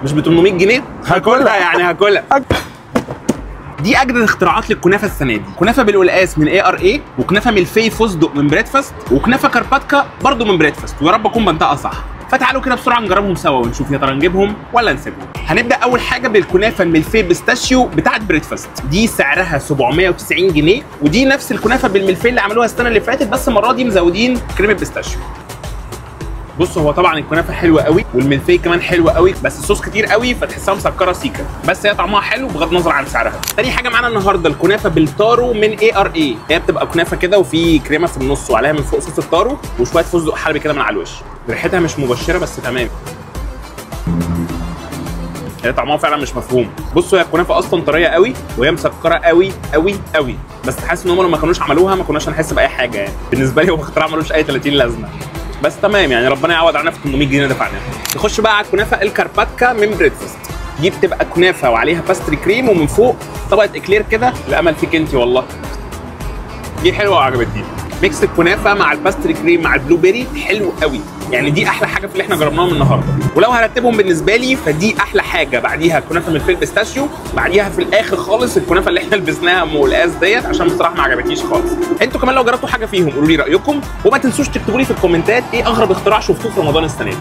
مش ب 800 جنيه؟ هاكلها يعني هاكلها. دي اجدد اختراعات للكنافه السنه دي، كنافه بالقلقاس من ARA، وكنافه ملفي فستق من بريدفاست، وكنافه كارباتكا برضو من بريدفاست، ويا رب اكون بنطقها صح. فتعالوا كده بسرعه نجربهم سوا ونشوف يا ترى نجيبهم ولا نسيبهم. هنبدا اول حاجه بالكنافه الملفي بيستاشيو بتاعت بريدفاست، دي سعرها 790 جنيه، ودي نفس الكنافه بالملفي اللي عملوها السنه اللي فاتت، بس المره دي مزودين كريمه بيستاشيو. بص هو طبعا الكنافه حلوه قوي والملفي كمان حلوه قوي، بس الصوص كتير قوي فتحسها مسكره سيكا، بس هي طعمها حلو بغض النظر عن سعرها. تاني حاجه معانا النهارده الكنافه بالتارو من ARA، هي بتبقى كنافه كده وفي كريمه في النص وعليها من فوق صوص التارو وشويه فستق حلبي كده من على الوش. ريحتها مش مبشره بس تمام، هي طعمها فعلا مش مفهوم. بصوا هي الكنافه اصلا طريه قوي وهي مسكره قوي قوي قوي، بس حاسس ان هم لو ما كانوش عملوها ما كناش هنحس باي حاجه يعني. بالنسبه لي هو اختراع ملوش اي 30 لازمه، بس تمام يعني ربنا يعوض علينا في 800 جنيه دفعناها. نخش بقى على الكنافه الكارباتكا من بريدفاست، دي بتبقى كنافه وعليها باستري كريم ومن فوق طبقه اكلير كده، الامل فيك انت والله. دي حلوه وعجبتني، ميكس الكنافه مع الباستري كريم مع البلو بيري حلو قوي، يعني دي احلى حاجه في اللي احنا جربناهم النهارده. ولو هرتبهم بالنسبه لي فدي احلى حاجه، بعديها الكنافه من الفيل بيستاشيو، بعديها في الاخر خالص الكنافه اللي احنا لبسناها ام قلقاس ديت، عشان بصراحه ما عجبتنيش خالص. انتوا كمان لو جربتوا حاجه فيهم قولوا لي رايكم، وما تنسوش تكتبوا لي في الكومنتات ايه اغرب اختراع شفتوه في رمضان السنه دي.